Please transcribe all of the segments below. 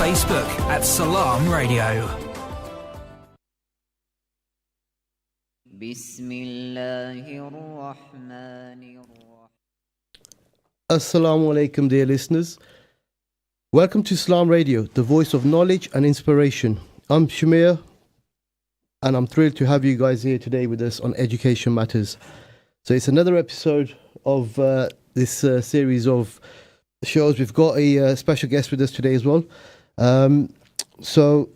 Facebook at Salam Radio. Assalamu alaikum, dear listeners. Welcome to Salam Radio, the voice of knowledge and inspiration. I'm Shamir, and I'm thrilled to have you guys here today with us on Education Matters. So it's another episode of this series of shows. We've got a special guest with us today as well. So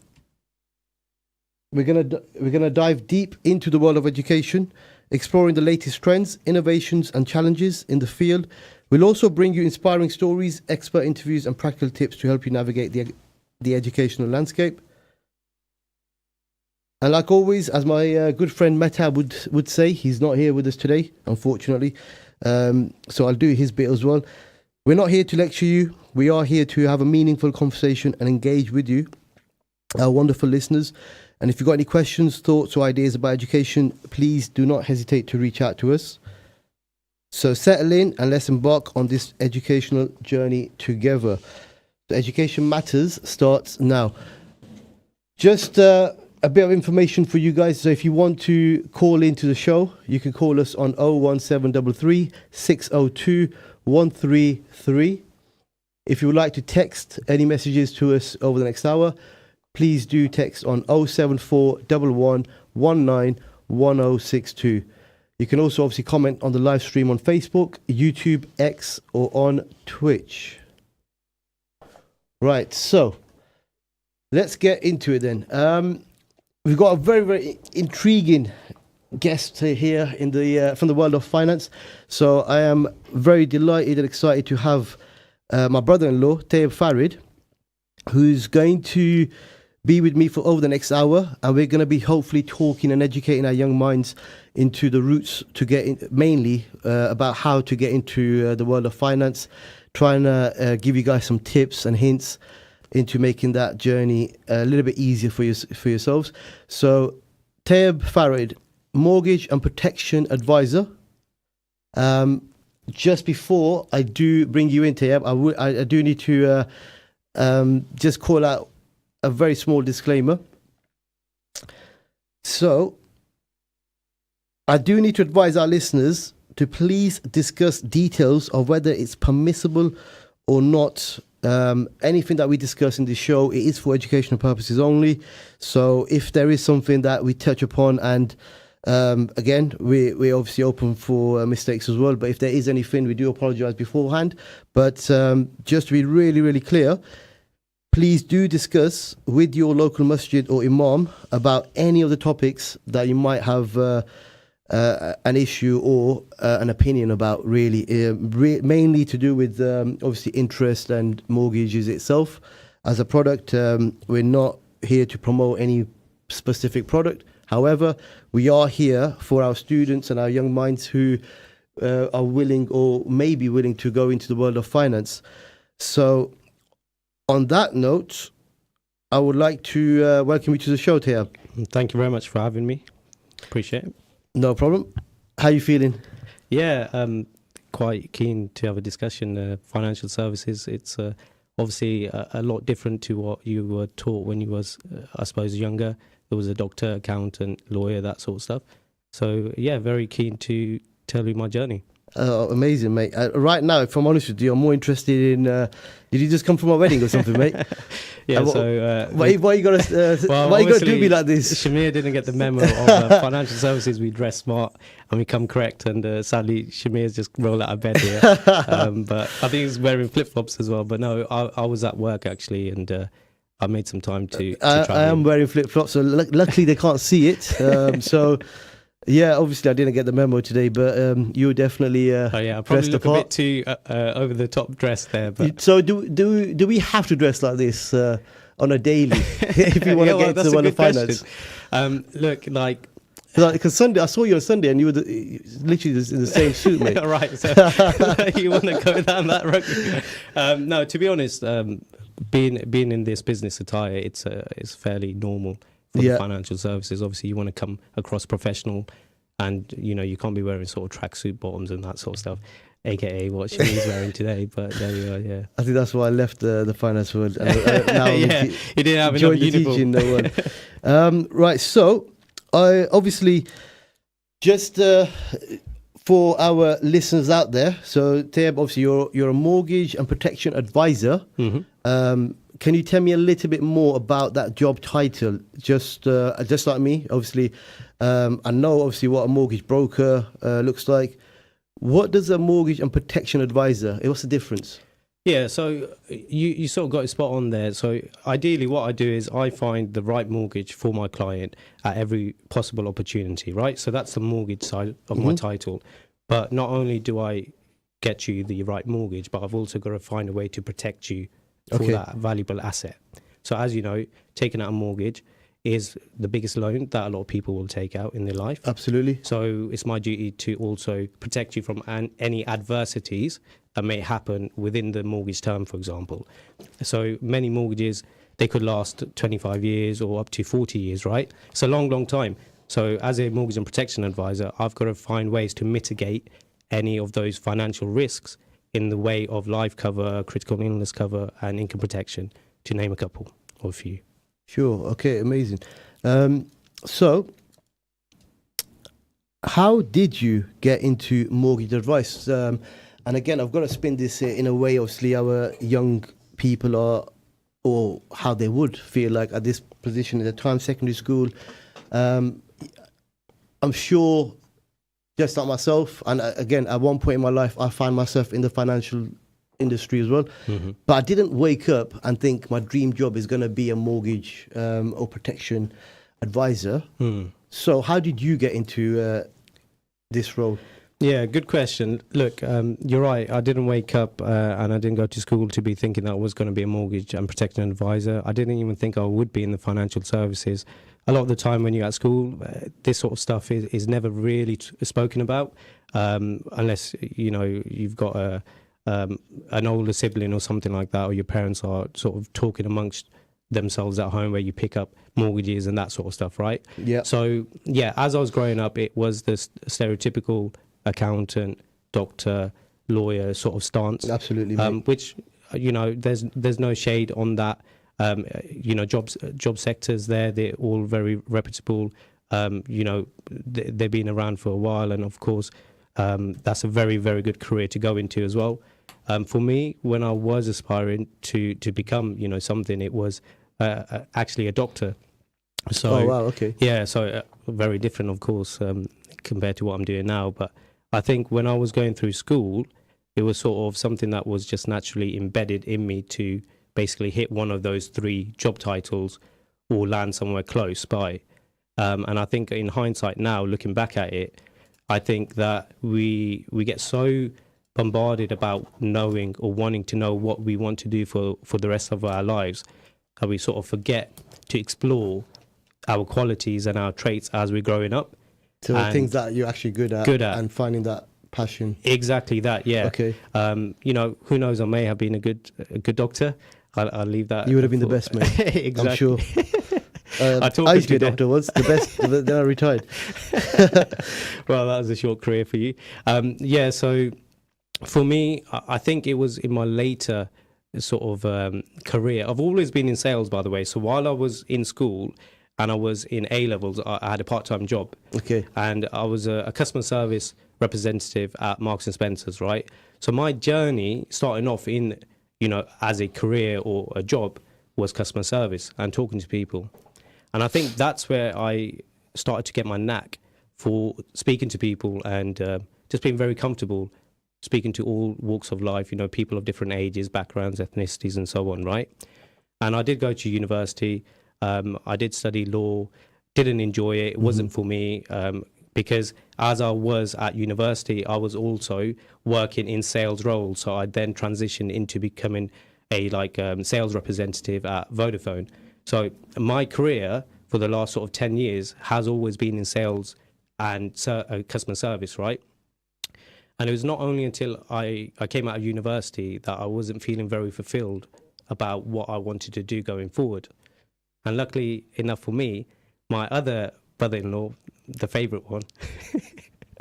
we're gonna dive deep into the world of education, exploring the latest trends, innovations, and challenges in the field. We'll also bring you inspiring stories, expert interviews, and practical tips to help you navigate the educational landscape. And like always, as my good friend Mehtab would say, he's not here with us today, unfortunately. So I'll do his bit as well. We're not here to lecture you. We are here to have a meaningful conversation and engage with you, our wonderful listeners. And if you've got any questions, thoughts, or ideas about education, please do not hesitate to reach out to us. So settle in and let's embark on this educational journey together. The Education Matters starts now. Just a bit of information for you guys. So if you want to call into the show, you can call us on 01733 602 133. If you would like to text any messages to us over the next hour, please do text on 074 11 1062. You can also obviously comment on the live stream on Facebook, YouTube, X, or on Twitch. Right, so let's get into it then. We've got a very, very intriguing guest here in the from the world of finance. So I am very delighted and excited to have my brother-in-law, Tayyib Farid, who's going to be with me for over the next hour, and we're going to be hopefully talking and educating our young minds into the routes to get in, mainly about how to get into the world of finance, trying to give you guys some tips and hints into making that journey a little bit easier for yourselves. So Tayyib Farid, mortgage and protection advisor. Just before I do bring you in, Tayyib, I do need to just call out a very small disclaimer. So I do need to advise our listeners to please discuss details of whether it's permissible or not. Anything that we discuss in this show, it is for educational purposes only. So if there is something that we touch upon, and again, we're obviously open for mistakes as well, but if there is anything, we do apologize beforehand. But just to be really, really clear, please do discuss with your local masjid or imam about any of the topics that you might have an issue or an opinion about, really, mainly to do with obviously interest and mortgages itself. As a product, we're not here to promote any specific product. However, we are here for our students and our young minds who are willing or may be willing to go into the world of finance. So on that note, I would like to welcome you to the show, Tayyib. Thank you very much for having me. Appreciate it. No problem. How are you feeling? Yeah, quite keen to have a discussion. Financial services, it's obviously a lot different to what you were taught when you was, I suppose, younger. There was a doctor, accountant, lawyer, that sort of stuff. So, yeah, very keen to tell you my journey. Amazing, mate. Right now, if I'm honest with you, I'm more interested in... did you just come from a wedding or something, mate? Yeah, why you got to why you got to do me like this? Shamir didn't get the memo of financial services. We dress smart and we come correct. And sadly, Shamir's just rolled out of bed here. But I think he's wearing flip-flops as well. But no, I was at work, actually, and I made some time to travel. I am wearing flip-flops, so luckily they can't see it. So... Yeah, obviously I didn't get the memo today, but you were definitely I probably look a bit too over the top dressed there. But so do we have to dress like this on a daily if you want to get into the world of finance? Look, like because Sunday I saw you on Sunday and you were literally in the same suit, mate. Right, so you want to go down that road? No, to be honest, being in this business attire, it's fairly normal. For the financial services, obviously you want to come across professional, and you can't be wearing sort of tracksuit bottoms and that sort of stuff. aka what Shamir's wearing today. But there we are. Yeah, I think that's why I left the finance world. And, now yeah, he didn't have enough joined the uniform. teaching world. Right, so I obviously just for our listeners out there. So Tayyab, obviously you're a mortgage and protection advisor. Can you tell me a little bit more about that job title? Just like me, obviously, I know obviously what a mortgage broker looks like. What does a mortgage and protection advisor? What's the difference? Yeah, so you sort of got it spot on there. So ideally what I do is I find the right mortgage for my client at every possible opportunity, right? So that's the mortgage side of my title. But not only do I get you the right mortgage, but I've also got to find a way to protect you for that valuable asset. So as you know, taking out a mortgage is the biggest loan that a lot of people will take out in their life. Absolutely. So it's my duty to also protect you from any adversities that may happen within the mortgage term, for example. So many mortgages, they could last 25 years or up to 40 years, right? It's a long, long time. So as a mortgage and protection advisor, I've got to find ways to mitigate any of those financial risks in the way of life cover, critical illness cover, and income protection, to name a couple or a few. Sure. Okay. Amazing. So, how did you get into mortgage advice? And again, I've got to spin this in a way. Obviously, our young people are, or how they would feel like at this position at the time, secondary school. I'm sure, just like myself, and again, at one point in my life, I found myself in the financial industry as well. But I didn't wake up and think my dream job is going to be a mortgage or protection advisor. So how did you get into this role? Yeah, good question. Look, you're right. I didn't wake up and I didn't go to school to be thinking that I was going to be a mortgage and protection advisor. I didn't even think I would be in the financial services. A lot of the time when you're at school, this sort of stuff is never really spoken about, unless, you know, you've got an older sibling or something like that, or your parents are sort of talking amongst themselves at home where you pick up mortgages and that sort of stuff, right? Yeah. So, yeah, as I was growing up, it was the stereotypical accountant, doctor, lawyer sort of stance. Absolutely, mate. Which, you know, there's no shade on that. You know, job sectors there, they're all very reputable. You know, they've been around for a while, and of course, that's a very, very good career to go into as well. For me, when I was aspiring to become, you know, something, it was actually a doctor. So, oh, wow, okay. Yeah, so very different, of course, compared to what I'm doing now. But I think when I was going through school, it was sort of something that was just naturally embedded in me to basically hit one of those three job titles or land somewhere close by. And I think in hindsight now, looking back at it, I think that we get so bombarded about knowing or wanting to know what we want to do for the rest of our lives that we sort of forget to explore our qualities and our traits as we're growing up. So the things that you're actually good at and finding that passion. Exactly that, yeah. Okay. You know, who knows, I may have been a good doctor. I'll leave that. You would have been the best, mate. Exactly. I'm sure. I used to be a doctor once, the best, then I retired. Well, that was a short career for you. Yeah, so for me, I think it was in my later sort of career. I've always been in sales, by the way. So while I was in school and I was in A-levels, I had a part-time job. Okay. And I was a customer service representative at Marks and Spencer's, right? So my journey starting off in, you know, as a career or a job was customer service and talking to people. And I think that's where I started to get my knack for speaking to people and just being very comfortable speaking to all walks of life, you know, people of different ages, backgrounds, ethnicities, and so on, right? And I did go to university. I did study law, didn't enjoy it. It wasn't for me because as I was at university, I was also working in sales roles. So I then transitioned into becoming a sales representative at Vodafone. So my career for the last sort of 10 years has always been in sales and customer service, right? And it was not only until I came out of university that I wasn't feeling very fulfilled about what I wanted to do going forward. And luckily enough for me, my other brother-in-law, the favorite one,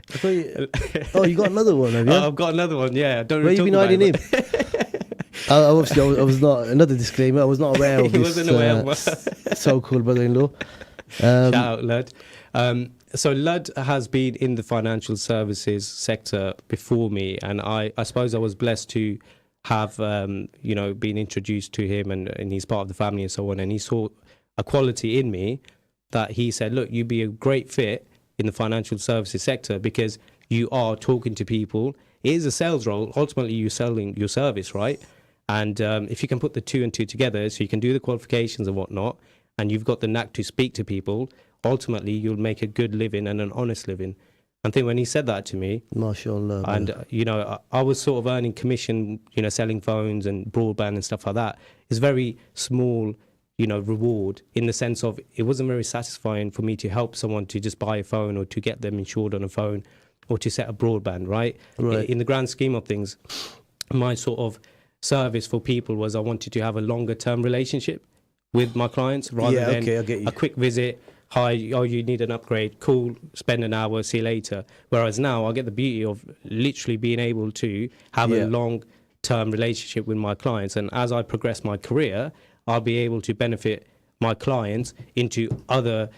I thought you got another one, have you? I've got another one. Yeah, I don't. Where you really been talk hiding him? about Obviously, I was not. Another disclaimer: I was not aware of He this wasn't aware of so-called brother-in-law. Shout out, Lud. So Lud has been in the financial services sector before me, and I suppose I was blessed to have been introduced to him, and he's part of the family and so on. And he saw a quality in me that he said, look, you'd be a great fit in the financial services sector because you are talking to people. It is a sales role. Ultimately, you're selling your service, right? And if you can put the two and two together, so you can do the qualifications and whatnot, and you've got the knack to speak to people, ultimately you'll make a good living and an honest living. I think when he said that to me, MashaAllah, and I was sort of earning commission, selling phones and broadband and stuff like that. It's very small, reward in the sense of it wasn't very satisfying for me to help someone to just buy a phone or to get them insured on a phone or to set a broadband, right? In the grand scheme of things, my sort of service for people was I wanted to have a longer term relationship with my clients rather than I get you. a quick visit. Hi, oh, you need an upgrade. Cool, spend an hour, see you later. Whereas now I get the beauty of literally being able to have a long-term relationship with my clients. And as I progress my career, I'll be able to benefit my clients into other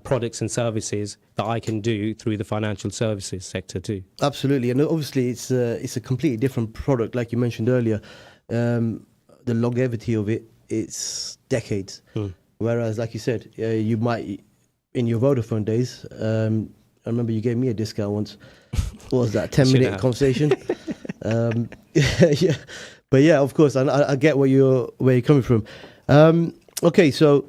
products and services that I can do through the financial services sector too. Absolutely, and obviously it's a completely different product, like you mentioned earlier. The longevity of it's decades. Whereas, like you said, you might, in your Vodafone days, I remember you gave me a discount once. What was that, 10-minute conversation? Yeah, but yeah, of course, I get where you're coming from. Okay, so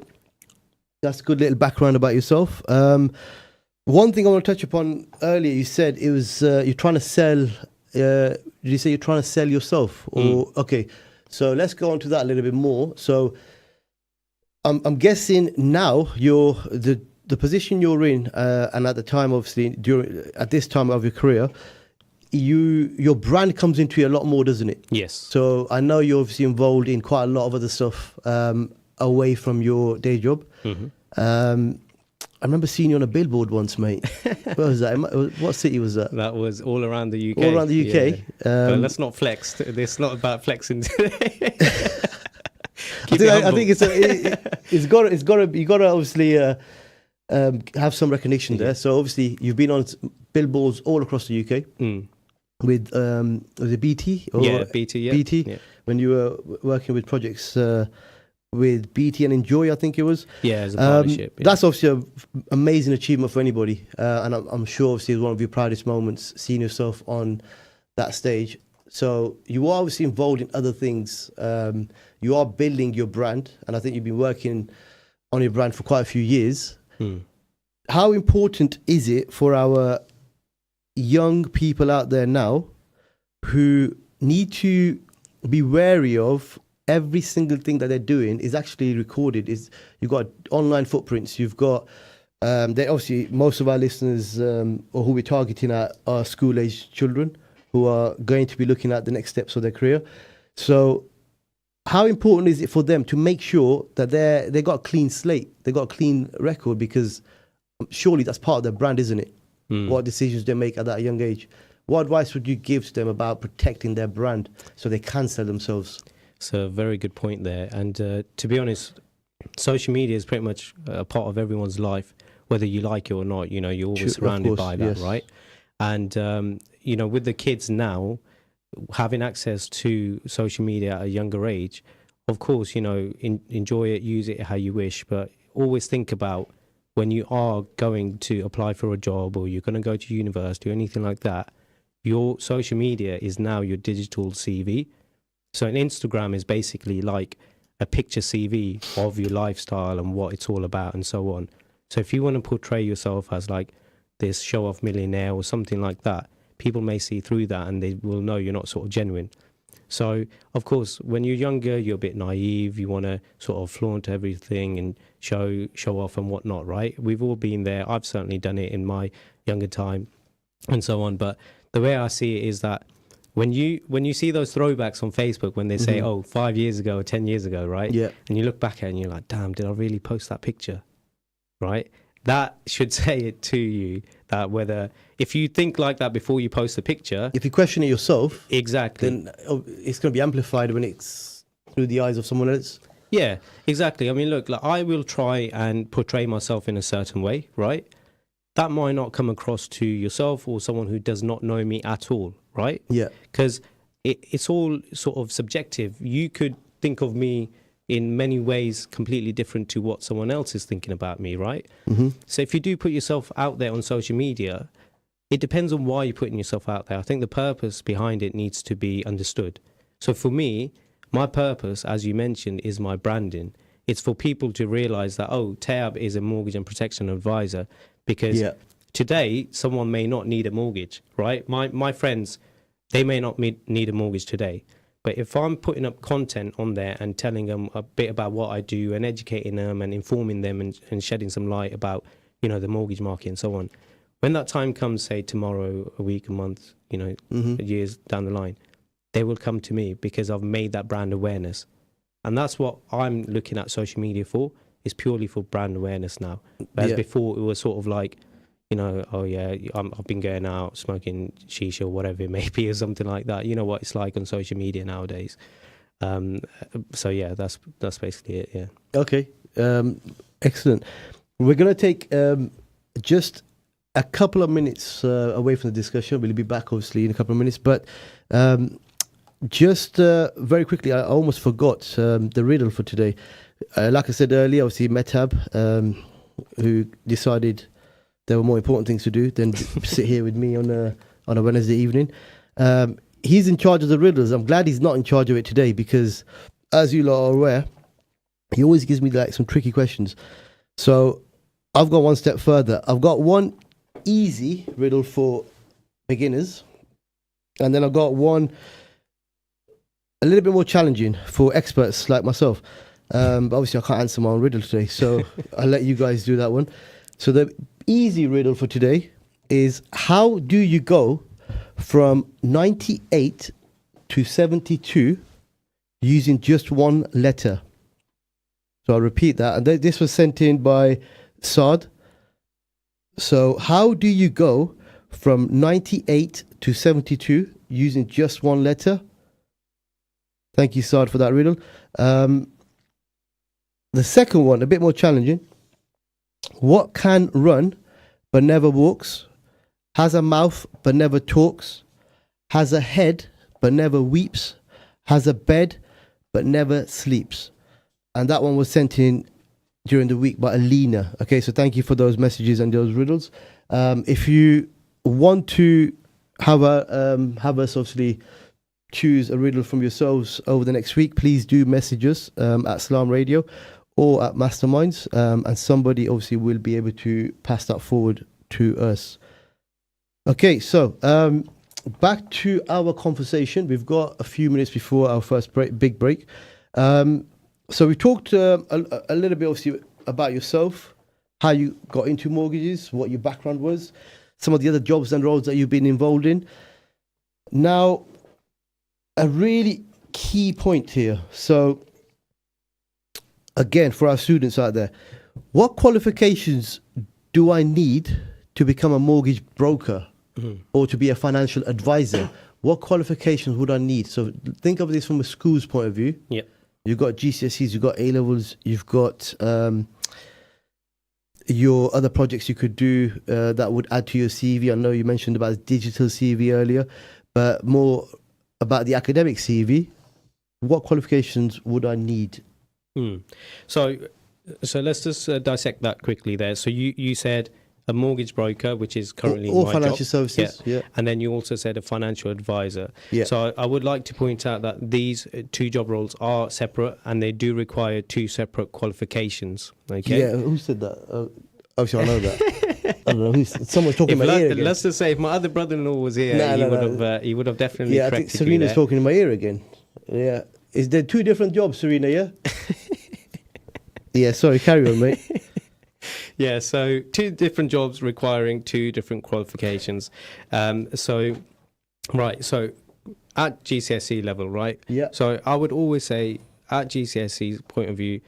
that's a good little background about yourself. One thing I want to touch upon earlier, you said it was you're trying to sell. Did you say you're trying to sell yourself? Or okay, so let's go on to that a little bit more. So I'm guessing now you're the position you're in, and at the time, obviously, at this time of your career, your brand comes into it a lot more, doesn't it? Yes. So I know you're obviously involved in quite a lot of other stuff away from your day job. I remember seeing you on a billboard once, mate. Where was that? What city was that? That was all around the UK. All around the UK. Yeah. But let's not flex. It's not about flexing today. I think it's got to you got to obviously have some recognition there. So obviously you've been on billboards all across the UK with was it BT? BT. BT. Yeah. When you were working with projects with BT and Enjoy, I think it was. Yeah, as a partnership. That's obviously an amazing achievement for anybody, and I'm sure obviously it's one of your proudest moments seeing yourself on that stage. So you are obviously involved in other things. You are building your brand, and I think you've been working on your brand for quite a few years. How important is it for our young people out there now who need to be wary of every single thing that they're doing is actually recorded? You've got online footprints, you've got they obviously most of our listeners or who we're targeting are school-aged children who are going to be looking at the next steps of their career. So how important is it for them to make sure that they got a clean slate, they got a clean record, because surely that's part of their brand, isn't it? What decisions they make at that young age. What advice would you give to them about protecting their brand so they can sell themselves? It's a very good point there. And to be honest, social media is pretty much a part of everyone's life, whether you like it or not. You're always surrounded by that, yes. Right? And, with the kids now, having access to social media at a younger age, of course, enjoy it, use it how you wish, but always think about when you are going to apply for a job or you're going to go to university or anything like that, your social media is now your digital CV. So an Instagram is basically like a picture CV of your lifestyle and what it's all about and so on. So if you want to portray yourself as like this show-off millionaire or something like that, people may see through that and they will know you're not sort of genuine. So, of course, when you're younger, you're a bit naive. You want to sort of flaunt everything and show off and whatnot, right? We've all been there. I've certainly done it in my younger time and so on. But the way I see it is that when you see those throwbacks on Facebook, when they say, 5 years ago or 10 years ago, right? Yeah. And you look back at it and you're like, damn, did I really post that picture? Right? that should say it to you that whether, if you think like that before you post a picture, If you question it yourself, exactly, then it's going to be amplified when it's through the eyes of someone else. yeah, exactly. I mean, look, like, I will try and portray myself in a certain way, right? That might not come across to yourself or someone who does not know me at all, right? Yeah. Because it's all sort of subjective. You could think of me in many ways completely different to what someone else is thinking about me, right? Mm-hmm. So if you do put yourself out there on social media, it depends on why you're putting yourself out there. I think the purpose behind it needs to be understood. So for me, my purpose, as you mentioned, is my branding. It's for people to realize that, oh, Tab is a mortgage and protection advisor, because today someone may not need a mortgage, right? My friends, they may not need a mortgage today. But if I'm putting up content on there and telling them a bit about what I do and educating them and informing them and shedding some light about, you know, the mortgage market and so on, when that time comes, say tomorrow, a week, a month, you know, years down the line, they will come to me because I've made that brand awareness. And that's what I'm looking at social media for, is purely for brand awareness now. Whereas before it was sort of like, you know, oh yeah, I've been going out smoking shisha or whatever it may be or something like that. You know what it's like on social media nowadays. So yeah, that's basically it. Yeah. Okay. Excellent. We're going to take just a couple of minutes away from the discussion. We'll be back obviously in a couple of minutes, but just very quickly, I almost forgot the riddle for today. Like I said earlier, obviously Mehtab, who decided there were more important things to do than sit here with me on a Wednesday evening. He's in charge of the riddles. I'm glad he's not in charge of it today because, as you lot are aware, he always gives me like some tricky questions. So I've got one step further. I've got one easy riddle for beginners, and then I've got one a little bit more challenging for experts like myself. But obviously I can't answer my own riddle today, so I'll let you guys do that one. So the easy riddle for today is, how do you go from 98 to 72 using just one letter? So I'll repeat that. And this was sent in by Saad. So how do you go from 98 to 72 using just one letter? Thank you, Saad, for that riddle. The second one, a bit more challenging. What can run but never walks, has a mouth but never talks, has a head but never weeps, has a bed but never sleeps? And that one was sent in during the week by Alina. Okay, so thank you for those messages and those riddles. If you want to have us obviously choose a riddle from yourselves over the next week, please do message us at Salam Radio or at Masterminds, and somebody obviously will be able to pass that forward to us. Okay, so back to our conversation. We've got a few minutes before our first big break. So we talked a little bit obviously about yourself, how you got into mortgages, what your background was, some of the other jobs and roles that you've been involved in. Now, a really key point here. So again, for our students out there, what qualifications do I need to become a mortgage broker or to be a financial advisor? What qualifications would I need? So think of this from a school's point of view. Yep. You've got GCSEs, you've got A-levels, you've got your other projects you could do that would add to your CV. I know you mentioned about digital CV earlier, but more about the academic CV. What qualifications would I need? So let's just dissect that quickly there. So you said a mortgage broker, which is currently or my financial job. services. Yeah. And then you also said a financial advisor. Yeah. So I would like to point out that these two job roles are separate and they do require two separate qualifications. Okay. Yeah. Who said that? Obviously, I know that. I don't know. Someone's talking in my ear again. Let's just say, if my other brother-in-law was here, he would have definitely corrected I think Serena's talking in my ear again. Yeah. Is there two different jobs, Serena? Yeah. Yeah. Sorry. Carry on, mate. Yeah, so two different jobs requiring two different qualifications. So at GCSE level, right? Yeah. So I would always say, at GCSE's point of view,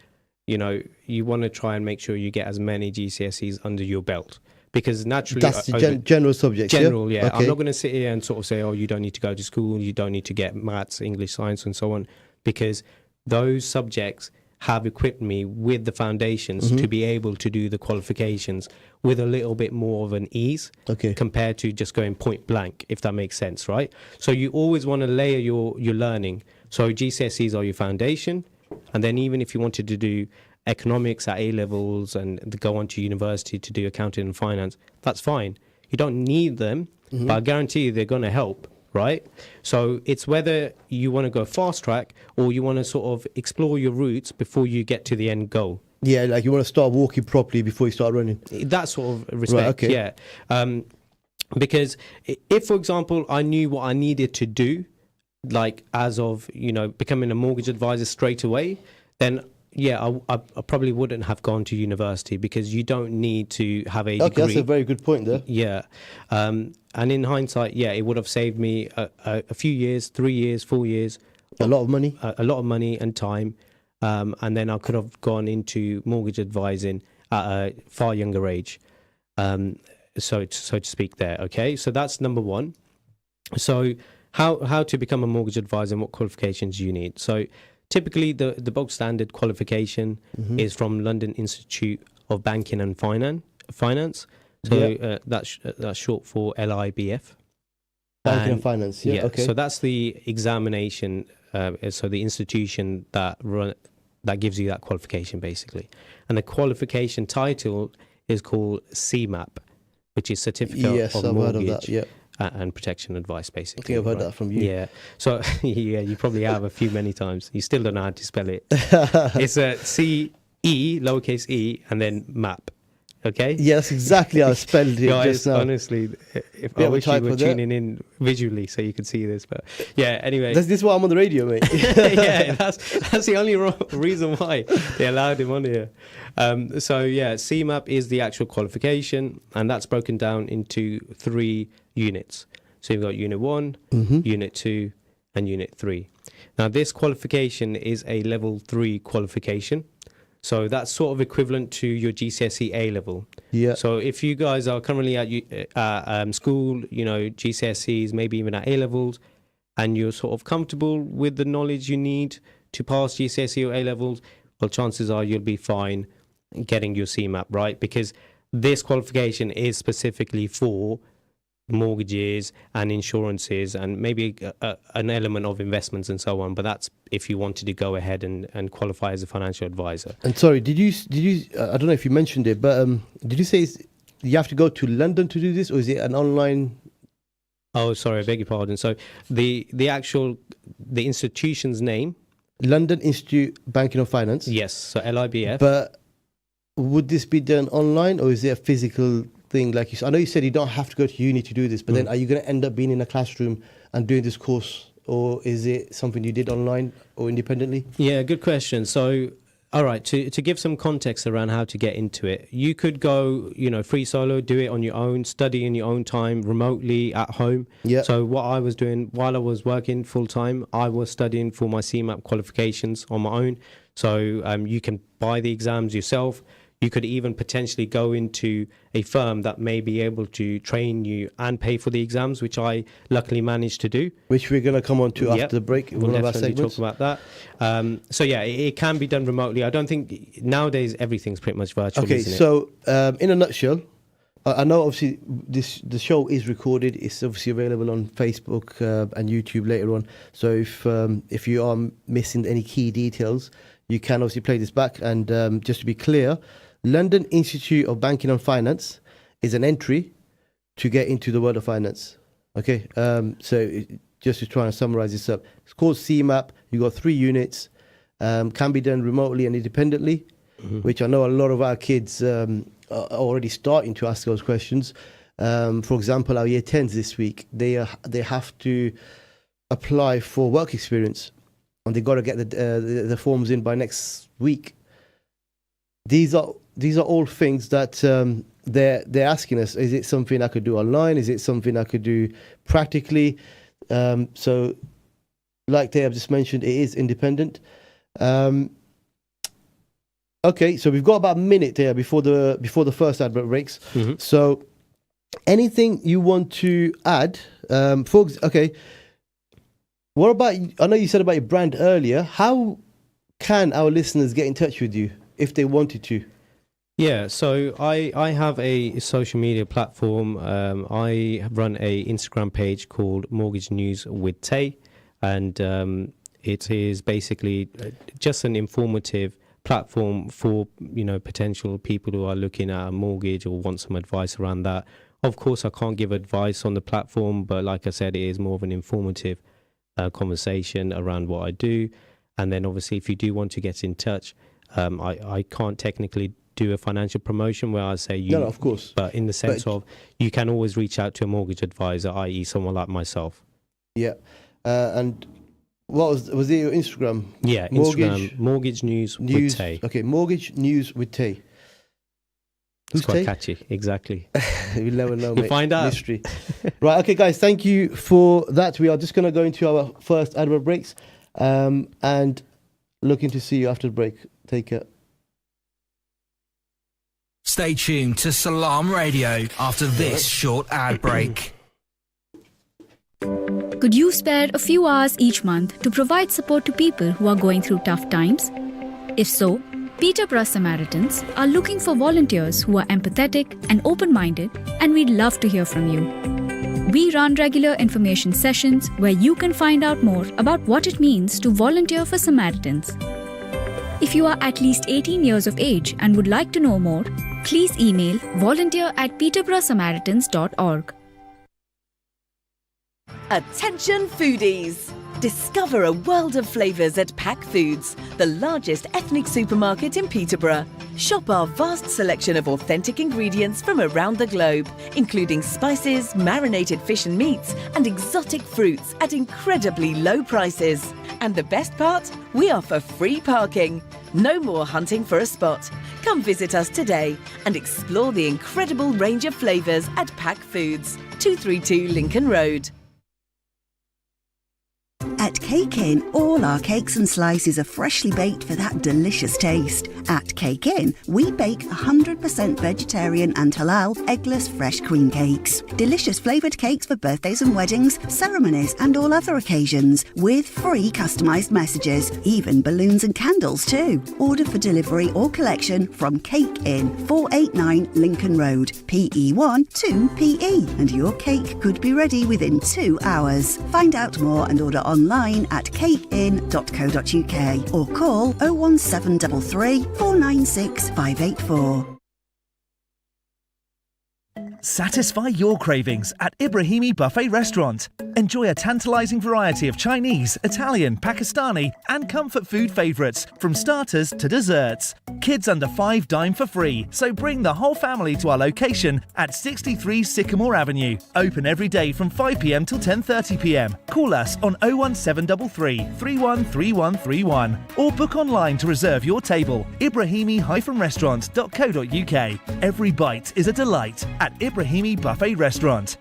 you want to try and make sure you get as many GCSEs under your belt. Because naturally... That's the general subject, General, yeah. Okay. I'm not going to sit here and sort of say, oh, you don't need to go to school, you don't need to get maths, English, science, and so on. Because those subjects have equipped me with the foundations to be able to do the qualifications with a little bit more of an ease compared to just going point blank, if that makes sense, right? So you always want to layer your learning. So GCSEs are your foundation. And then even if you wanted to do economics at A-levels and go on to university to do accounting and finance, that's fine. You don't need them, but I guarantee you they're going to help, right? So it's whether you want to go fast track or you want to sort of explore your routes before you get to the end goal. Yeah, like you want to start walking properly before you start running. That sort of respect, yeah. Because if, for example, I knew what I needed to do, like as of, becoming a mortgage advisor straight away, then I probably wouldn't have gone to university because you don't need to have a degree. That's a very good point there. Yeah. And in hindsight, it would have saved me a few years, 3 years, 4 years. A lot of money. A lot of money and time. And then I could have gone into mortgage advising at a far younger age. So to speak there, okay? So that's number one. So how to become a mortgage advisor and what qualifications you need. So typically, the bog standard qualification is from London Institute of Banking and Finance. So that's short for LIBF. Banking and Finance. Yeah. Okay. So that's the examination. So the institution that gives you that qualification, basically. And the qualification title is called CMAP, which is Certificate of Mortgage and Protection Advice, basically. I think I've heard that from you. Yeah. So, you probably have a few many times. You still don't know how to spell it. It's a C-E, lowercase e, and then MAP. Okay? Yeah, that's exactly how I spelled it Guys, just now. Honestly, I wish you were tuning in visually so you could see this. But yeah, anyway. This is why I'm on the radio, mate. Yeah, that's the only reason why they allowed him on here. CMAP is the actual qualification, and that's broken down into 3 units. So you've got Unit 1, Unit 2, and Unit 3. Now, this qualification is a Level 3 qualification. So that's sort of equivalent to your GCSE A level. Yeah. So if you guys are currently at school, GCSEs, maybe even at A levels, and you're sort of comfortable with the knowledge you need to pass GCSE or A levels, well, chances are you'll be fine getting your CMAP, right? Because this qualification is specifically for mortgages and insurances and maybe an element of investments and so on, but that's if you wanted to go ahead and qualify as a financial advisor. And sorry, did you I don't know if you mentioned it, but did you say you have to go to London to do this, or is it an online? Oh, sorry, I beg your pardon. So the institution's name, London Institute Banking and Finance. Yes, so LIBF. But would this be done online, or is it a physical thing? Like I know you said you don't have to go to uni to do this, but then are you going to end up being in a classroom and doing this course, or is it something you did online or independently? Yeah, good question. So, all right, to give some context around how to get into it, you could go, free solo, do it on your own, study in your own time, remotely at home. Yeah. So what I was doing while I was working full time, I was studying for my CMAP qualifications on my own. So you can buy the exams yourself. You could even potentially go into a firm that may be able to train you and pay for the exams, which I luckily managed to do. Which we're going to come on to after the break. We'll definitely talk about that. It can be done remotely. I don't think nowadays everything's pretty much virtual. Okay, isn't it? So in a nutshell, I know obviously the show is recorded. It's obviously available on Facebook and YouTube later on. So if you are missing any key details, you can obviously play this back. And just to be clear, London Institute of Banking and Finance is an entry to get into the world of finance. Okay, just to try and summarize this up, it's called CMAP. You got 3 units, can be done remotely and independently, which I know a lot of our kids are already starting to ask those questions. For example, our year 10s this week, they have to apply for work experience, and they got to get the forms in by next week. These are all things that they're asking us. Is it something I could do online? Is it something I could do practically? So, like Dave just mentioned, it is independent. Okay, so we've got about a minute there before the first advert breaks. Mm-hmm. So, anything you want to add, folks? Okay, what about? I know you said about your brand earlier. How can our listeners get in touch with you if they wanted to? Yeah, so I have a social media platform. I run a Instagram page called Mortgage News with Tay, and it is basically just an informative platform for potential people who are looking at a mortgage or want some advice around that. Of course, I can't give advice on the platform, but like I said, it is more of an informative conversation around what I do. And then obviously, if you do want to get in touch, I can't technically do a financial promotion where I say you. No, of course. But in the sense of you can always reach out to a mortgage advisor, i.e., someone like myself. Yeah, and what was it your Instagram? Yeah, Instagram, Mortgage News with Tay. Okay, Mortgage News with Tay. It's quite catchy, exactly. You'll never know, You'll mate. find out. Mystery. Right, okay, guys, thank you for that. We are just going to go into our first advert breaks and looking to see you after the break. Take care. Stay tuned to Salam Radio after this short ad break. Could you spare a few hours each month to provide support to people who are going through tough times? If so, Peterborough Samaritans are looking for volunteers who are empathetic and open-minded, and we'd love to hear from you. We run regular information sessions where you can find out more about what it means to volunteer for Samaritans. If you are at least 18 years of age and would like to know more, please email volunteer@peterboroughsamaritans.org. Attention foodies! Discover a world of flavours at Pack Foods, the largest ethnic supermarket in Peterborough. Shop our vast selection of authentic ingredients from around the globe, including spices, marinated fish and meats, and exotic fruits at incredibly low prices. And the best part? We offer free parking. No more hunting for a spot. Come visit us today and explore the incredible range of flavours at Pack Foods, 232 Lincoln Road. At Cake Inn, all our cakes and slices are freshly baked for that delicious taste. At Cake Inn, we bake 100% vegetarian and halal eggless fresh cream cakes. Delicious flavoured cakes for birthdays and weddings, ceremonies and all other occasions, with free customised messages, even balloons and candles too. Order for delivery or collection from Cake Inn, 489 Lincoln Road, PE1 2PE, and your cake could be ready within 2 hours. Find out more and order online at cakein.co.uk or call 01733 496 584. Satisfy your cravings at Ibrahimi Buffet Restaurant. Enjoy a tantalizing variety of Chinese, Italian, Pakistani and comfort food favourites, from starters to desserts. Kids under 5 dine for free, so bring the whole family to our location at 63 Sycamore Avenue. Open every day from 5 p.m. till 10:30 p.m. Call us on 01733 313131 or book online to reserve your table. Ibrahimi-restaurant.co.uk. Every bite is a delight at Ibrahimi Buffet Restaurant.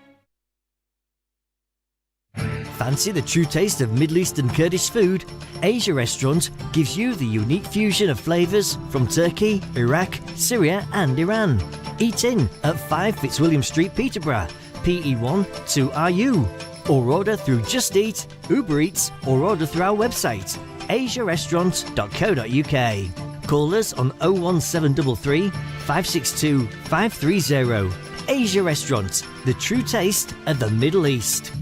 Fancy the true taste of Middle Eastern Kurdish food? Asia Restaurant gives you the unique fusion of flavours from Turkey, Iraq, Syria and Iran. Eat in at 5 Fitzwilliam Street, Peterborough, PE1 2RU. Or order through Just Eat, Uber Eats or order through our website, asiarestaurant.co.uk. Call us on 01733 562 530. Asia Restaurant, the true taste of the Middle East.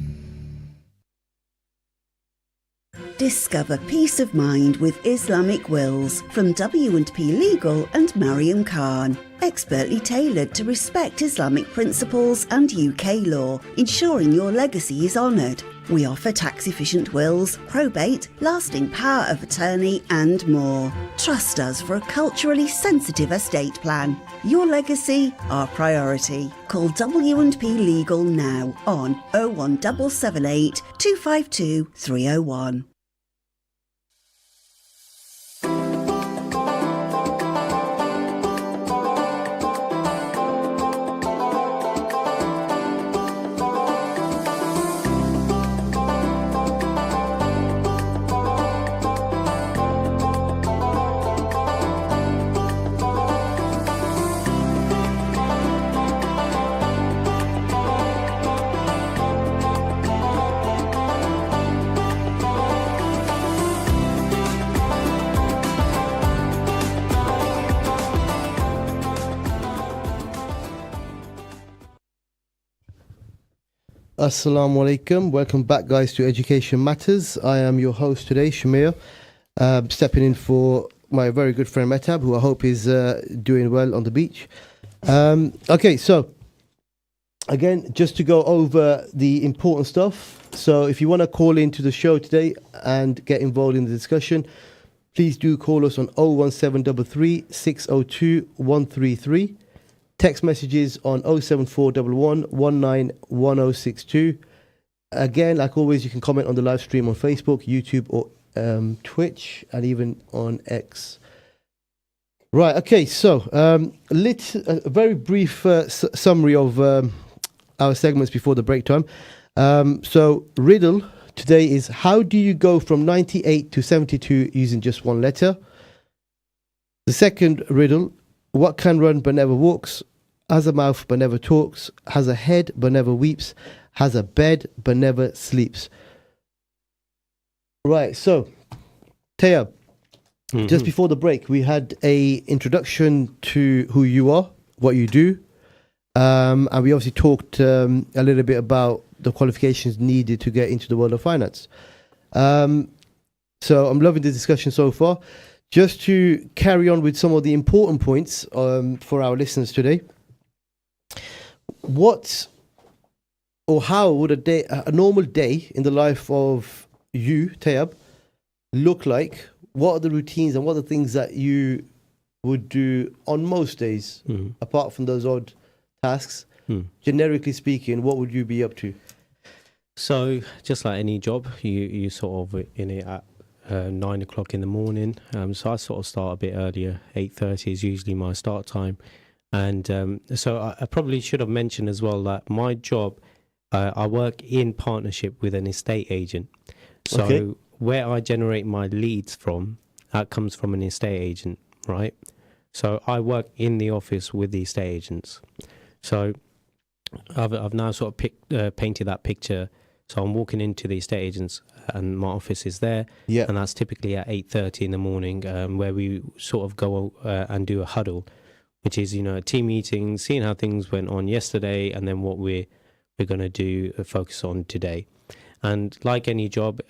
Discover peace of mind with Islamic wills from W&P Legal and Mariam Khan. Expertly tailored to respect Islamic principles and UK law, ensuring your legacy is honoured. We offer tax-efficient wills, probate, lasting power of attorney and more. Trust us for a culturally sensitive estate plan. Your legacy, our priority. Call W&P Legal now on 01778 252 301. Assalamu alaikum. Welcome back, guys, to Education Matters. I am your host today, Shamir, stepping in for my very good friend Mehtab, who I hope is doing well on the beach. Okay, so again, just to go over the important stuff. So if you want to call into the show today and get involved in the discussion, please do call us on 01733 602 133. Text messages on 07411 191062. Again, like always, you can comment on the live stream on Facebook, YouTube, or Twitch, and even on X. Right, okay, so a very brief summary of our segments before the break time. So, riddle today is, how do you go from 98 to 72 using just one letter? The second riddle, what can run but never walks, has a mouth but never talks, has a head but never weeps, has a bed but never sleeps? Right, so, Taya, just before the break, we had a introduction to who you are, what you do, and we obviously talked a little bit about the qualifications needed to get into the world of finance. So I'm loving the discussion so far. Just to carry on with some of the important points for our listeners today, what or how would a normal day in the life of you, Tayab, look like? What are the routines and what are the things that you would do on most days, apart from those odd tasks? Generically speaking, what would you be up to? So, just like any job, you sort of in it at 9 o'clock in the morning. So I sort of start a bit earlier. 8:30 is usually my start time. And so I probably should have mentioned as well that my job, I work in partnership with an estate agent. So where I generate my leads from, that comes from an estate agent, right? So I work in the office with the estate agents. So I've now sort of painted that picture. So I'm walking into the estate agents and my office is there. Yeah. And that's typically at 8:30 in the morning, where we sort of go and do a huddle, which is, a team meeting, seeing how things went on yesterday and then what we're going to do, focus on today. And like any job,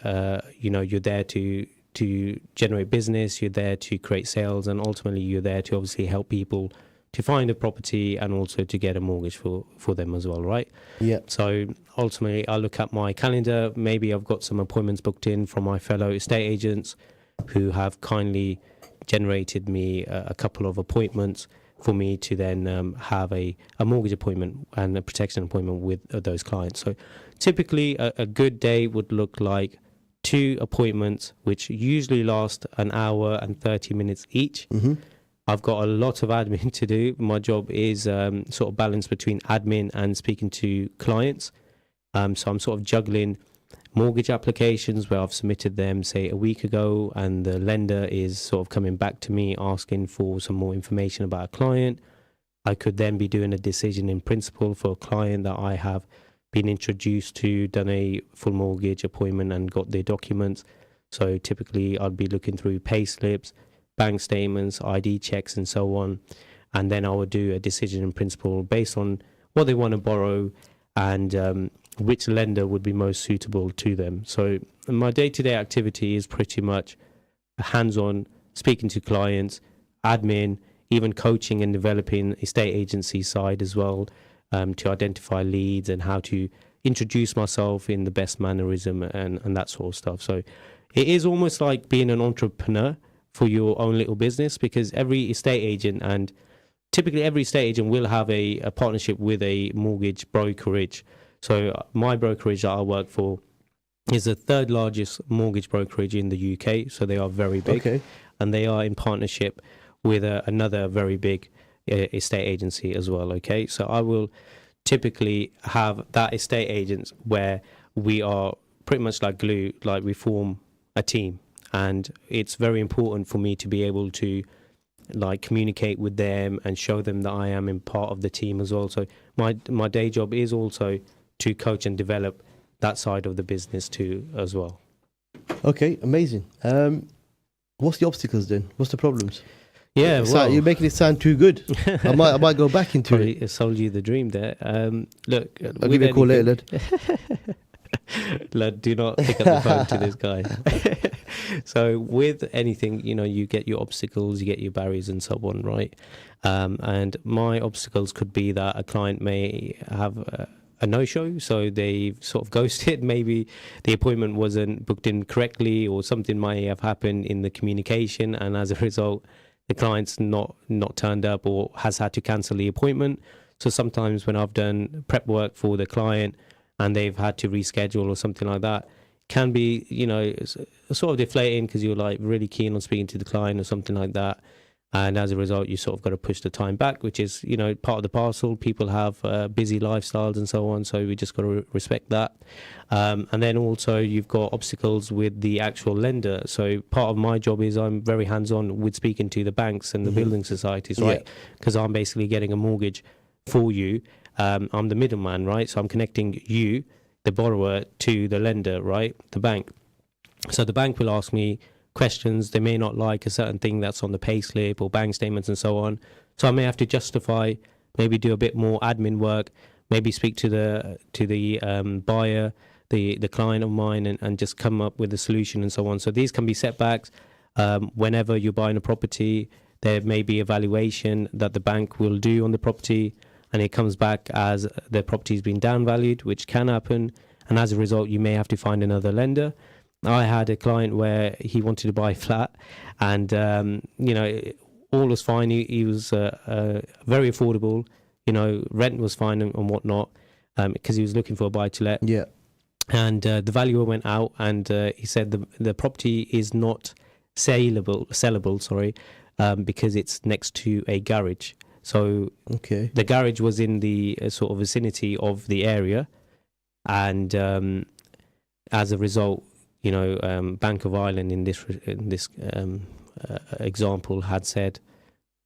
you're there to generate business, you're there to create sales, and ultimately you're there to obviously help people to find a property and also to get a mortgage for them as well, right? Yeah. So ultimately I look at my calendar, maybe I've got some appointments booked in from my fellow estate agents who have kindly generated me a couple of appointments for me to then have a mortgage appointment and a protection appointment with those clients. So typically a good day would look like 2 appointments, which usually last an hour and 30 minutes each. I've got a lot of admin to do. My job is sort of balanced between admin and speaking to clients. So I'm sort of juggling mortgage applications where I've submitted them, say, a week ago, and the lender is sort of coming back to me asking for some more information about a client. I could then be doing a decision in principle for a client that I have been introduced to, done a full mortgage appointment and got their documents. So typically I'd be looking through pay slips, bank statements, ID checks and so on. And then I would do a decision in principle based on what they want to borrow and which lender would be most suitable to them. So my day-to-day activity is pretty much hands-on, speaking to clients, admin, even coaching and developing estate agency side as well, to identify leads and how to introduce myself in the best mannerism and that sort of stuff. So it is almost like being an entrepreneur for your own little business, because every estate agent, and typically every estate agent, will have a partnership with a mortgage brokerage. So my brokerage that I work for is the 3rd largest mortgage brokerage in the UK. So they are very big, and they are in partnership with another very big estate agency as well. Okay, so I will typically have that estate agents where we are pretty much like glue, like we form a team, and it's very important for me to be able to like communicate with them and show them that I am in part of the team as well. So my day job is also to coach and develop that side of the business too as well. Okay, amazing. What's the obstacles then? What's the problems? Yeah, well, You're making it sound too good. I might go back into it. probably sold you the dream there. Look, I'll give you a call later, lad. Lad, do not pick up the phone to this guy. So with anything, you get your obstacles, you get your barriers and so on, right? And my obstacles could be that a client may have a no-show, so they've sort of ghosted. Maybe the appointment wasn't booked in correctly, or something might have happened in the communication, and as a result, the client's not turned up or has had to cancel the appointment. So sometimes when I've done prep work for the client and they've had to reschedule or something like that, can be, sort of deflating, because you're like really keen on speaking to the client or something like that. And as a result, you sort of got to push the time back, which is, part of the parcel. People have busy lifestyles and so on, so we just got to respect that. And then also you've got obstacles with the actual lender. So part of my job is I'm very hands-on with speaking to the banks and the building societies, right? Because I'm basically getting a mortgage for you. I'm the middleman, right? So I'm connecting you, the borrower, to the lender, right? The bank. So the bank will ask me questions. They may not like a certain thing that's on the pay slip or bank statements and so on. So I may have to justify, maybe do a bit more admin work, maybe speak to the buyer, the client of mine, and just come up with a solution and so on. So these can be setbacks. Whenever you're buying a property, there may be a valuation that the bank will do on the property, and it comes back as the property's been downvalued, which can happen. And as a result, you may have to find another lender. I had a client where he wanted to buy a flat, and all was fine. He was very affordable. Rent was fine and whatnot, because he was looking for a buy to let. Yeah. And the valuer went out, and he said the property is not sellable, sorry, because it's next to a garage. So the garage was in the sort of vicinity of the area, and as a result, Bank of Ireland in this example had said,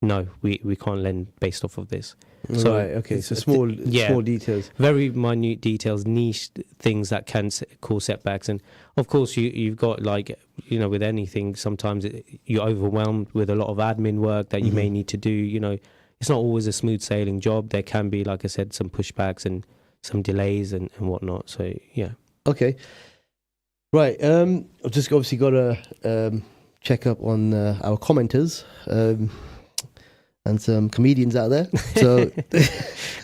no, we can't lend based off of this. So right, okay, so small details, very minute details, niche things that can cause setbacks. And of course, you've got, like, with anything, sometimes you're overwhelmed with a lot of admin work that you may need to do. It's not always a smooth sailing job. There can be, like I said, some pushbacks and some delays and whatnot. So yeah. Okay. Right, I've just obviously got to check up on our commenters and some comedians out there. So,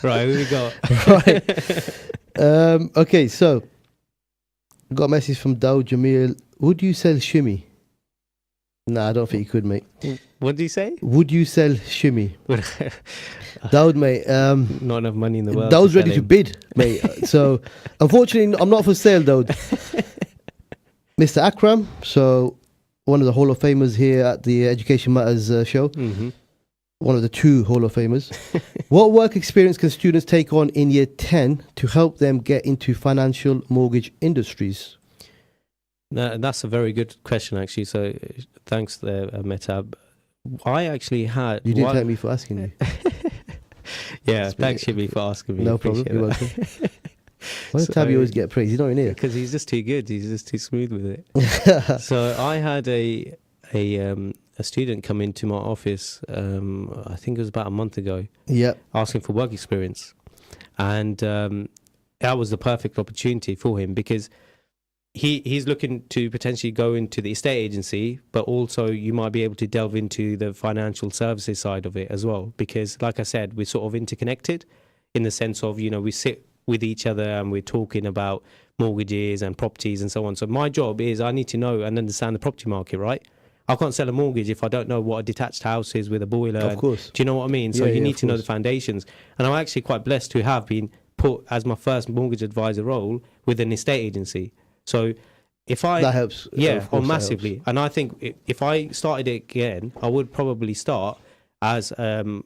right, who we got? Right. Okay, so got a message from Daud Jamil. Would you sell shimmy? Nah, I don't think you could, mate. What did he say? Would you sell shimmy? Daud, mate. Not enough money in the world. Daud's ready to bid, mate. So, unfortunately, I'm not for sale, Daud. Mr. Akram, so one of the Hall of Famers here at the Education Matters show. One of the 2 Hall of Famers. What work experience can students take on in year 10 to help them get into financial mortgage industries? That's a very good question, actually. So thanks there, Mehtab. I actually had... You didn't thank me for asking you. Yeah, thanks, Shibby, for asking me. No problem, you're welcome. Why does Tabby always get praise? He's not in here. Because he's just too good. He's just too smooth with it. So I had a student come into my office, I think it was about a month ago, asking for work experience. And that was the perfect opportunity for him, because he's looking to potentially go into the estate agency, but also you might be able to delve into the financial services side of it as well. Because, like I said, we're sort of interconnected in the sense of, we sit with each other and we're talking about mortgages and properties and so on. So my job is I need to know and understand the property market, right? I can't sell a mortgage if I don't know what a detached house is with a boiler. Of course. Do you know what I mean? So you need to know the foundations. And I'm actually quite blessed to have been put as my first mortgage advisor role with an estate agency. So if I... That helps. Massively. And I think if I started it again, I would probably start as, a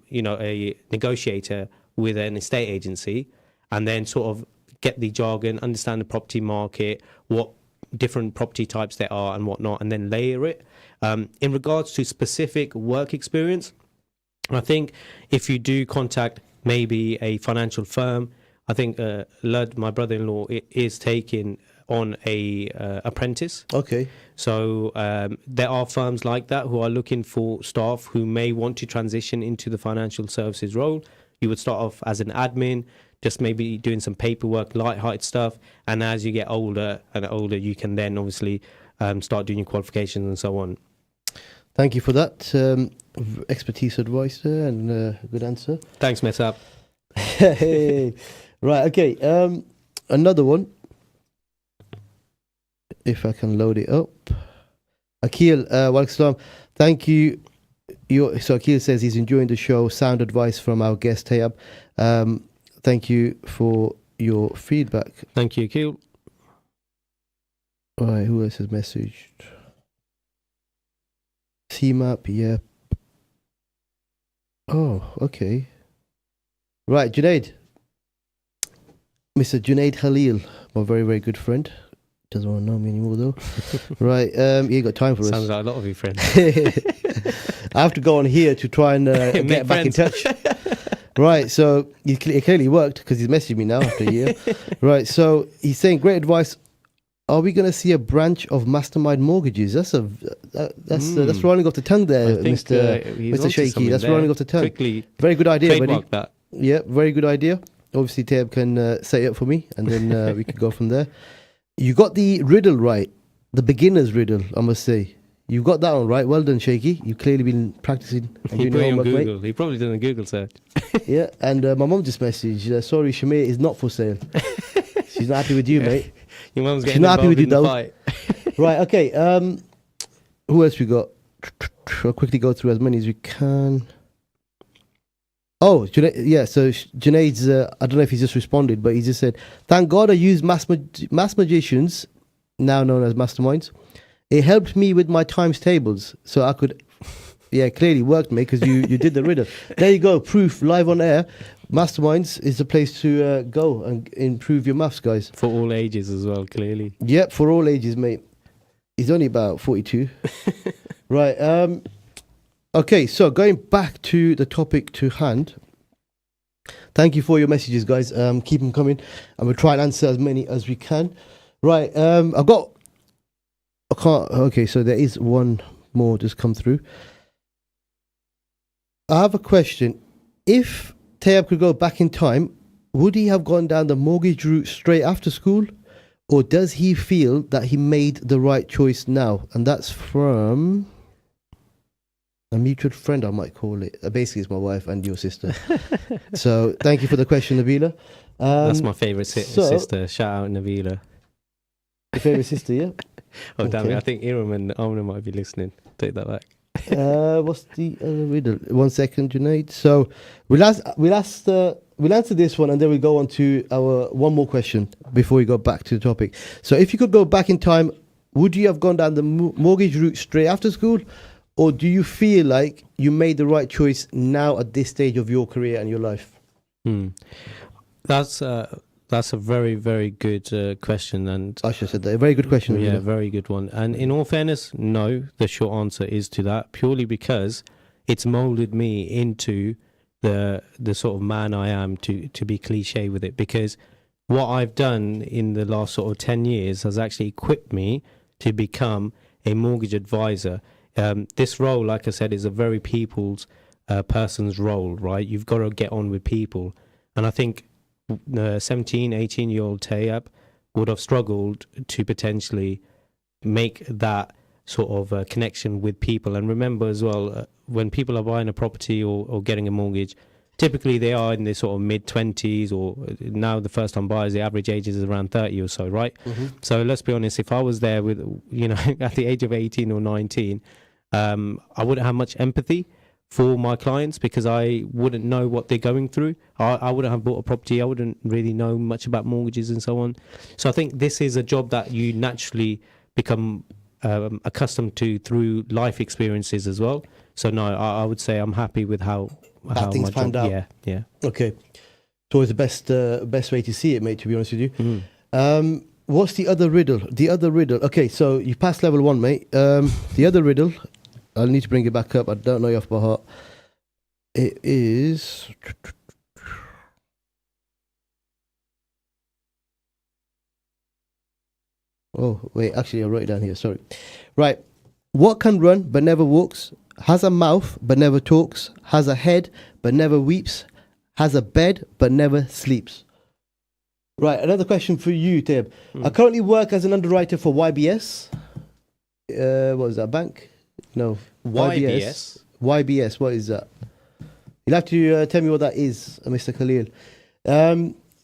negotiator with an estate agency, and then sort of get the jargon, understand the property market, what different property types there are and whatnot, and then layer it. In regards to specific work experience, I think if you do contact maybe a financial firm, I think Lud, my brother-in-law, is taking on a apprentice. Okay. So there are firms like that who are looking for staff who may want to transition into the financial services role. You would start off as an admin, just maybe doing some paperwork, light-hearted stuff, and as you get older and older, you can then obviously start doing your qualifications and so on. Thank you for that expertise advice there, and good answer. Thanks, Mehtab. Hey. Right, okay. Another one. If I can load it up. Akil, walaikum salam. Thank you. So Akil says he's enjoying the show. Sound advice from our guest, Tayab. Thank you for your feedback. Thank you, Akil. All right, who else has messaged? CMAP, yeah. Oh, okay. Right, Junaid. Mr. Junaid Khalil, my very, very good friend. Doesn't want to know me anymore, though. Right, you ain't got time for us. Sounds like a lot of your friends. I have to go on here to try and get back in touch. Right, so it clearly worked because he's messaged me now after a year. Right, so he's saying, great advice. Are we going to see a branch of Mastermind Mortgages? That's rolling off the tongue there, Mr. Shaky. That's rolling off the tongue. Quickly, very good idea, buddy. trademark that. Yeah, very good idea. Obviously, Tab can set it up for me, and then we can go from there. You got the riddle right, the beginner's riddle, I must say. You got that one right. Well done, Shaky. You've clearly been practicing. And He doing put it your on homework, Google. He probably done a Google search. mate. Yeah, and my mum just messaged, sorry, Shamir is not for sale. She's not happy with you, mate. Your mum's She's getting not happy with involved you, in the though. fight. Right, okay. Who else we got? I'll quickly go through as many as we can. Oh, Junaid, yeah, so Junaid's, I don't know if he's just responded, but he just said, thank God I use mass magicians, now known as masterminds. It helped me with my times tables, so I could, yeah, clearly worked, mate, because you did the riddle. There you go, proof, live on air. Masterminds is the place to go and improve your maths, guys. For all ages as well, clearly. Yep, for all ages, mate. He's only about 42. Right, okay, so going back to the topic to hand. Thank you for your messages, guys. Keep them coming, and we'll try and answer as many as we can. Right, okay, so there is one more just come through. I have a question. If Tayab could go back in time, would he have gone down the mortgage route straight after school? Or does he feel that he made the right choice now? And that's from a mutual friend, I might call it. Basically, it's my wife and your sister. So thank you for the question, Nabila. That's my favourite sister. Shout out, Nabila. Your favourite sister, yeah? Oh, damn Okay. it. I think Iram and Omna might be listening. Take that back. What's the other riddle? 1 second, Junaid. So we'll answer this one, and then we go on to our one more question before we go back to the topic. So if you could go back in time, would you have gone down the mortgage route straight after school, or do you feel like you made the right choice now at this stage of your career and your life? That's a very, very good question, and I should have said that. A very good question. yeah, Nabila. very good one. And in all fairness, no, the short answer is to that, purely because it's molded me into the sort of man I am, to be cliche with it, because what I've done in the last sort of 10 years has actually equipped me to become a mortgage advisor. This role, like I said, is a very people's person's role, right? You've got to get on with people. And I think 17, 18-year-old Tayab would have struggled to potentially make that sort of connection with people. And remember as well, when people are buying a property or getting a mortgage, typically they are in their sort of mid-20s, or now the first-time buyers, the average age is around 30 or so, right? Mm-hmm. So let's be honest, if I was there with, at the age of 18 or 19, I wouldn't have much empathy for my clients, because I wouldn't know what they're going through. I wouldn't have bought a property. I wouldn't really know much about mortgages and so on. So I think this is a job that you naturally become accustomed to through life experiences as well. So no, I would say I'm happy with how things panned out. Yeah. Okay. It's always the best way to see it, mate, to be honest with you. What's the other riddle? Okay, so you passed level 1, mate. The other riddle, I'll need to bring it back up. I don't know you off by heart. It is... Oh, wait, actually, I wrote it down here. Sorry. Right. What can run but never walks, has a mouth but never talks, has a head but never weeps, has a bed but never sleeps? Right. Another question for you, Tib. I currently work as an underwriter for YBS. What is that, bank? No. YBS? YBS, what is that? You'll have to tell me what that is, Mr. Khalil.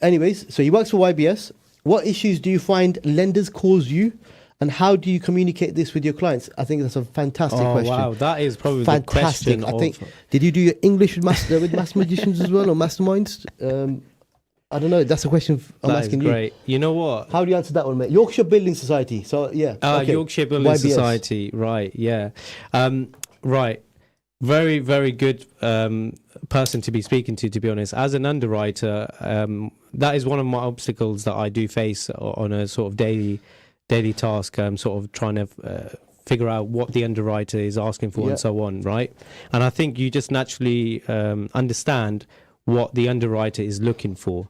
Anyways, so he works for YBS. What issues do you find lenders cause you, and how do you communicate this with your clients? I think that's a fantastic question. Wow, that is probably Fantastic. the question. I think. Did you do your English with mass magicians as well, or masterminds? I don't know. That's a question I'm asking you. Great. You know what? How do you answer that one, mate? Yorkshire Building Society. So yeah. Okay. Yorkshire Building YBS. Society. Right. Yeah. Right. Very, very good person to be speaking to be honest. As an underwriter, that is one of my obstacles that I do face on a sort of daily task. Sort of trying to figure out what the underwriter is asking for and so on, right? And I think you just naturally understand what the underwriter is looking for.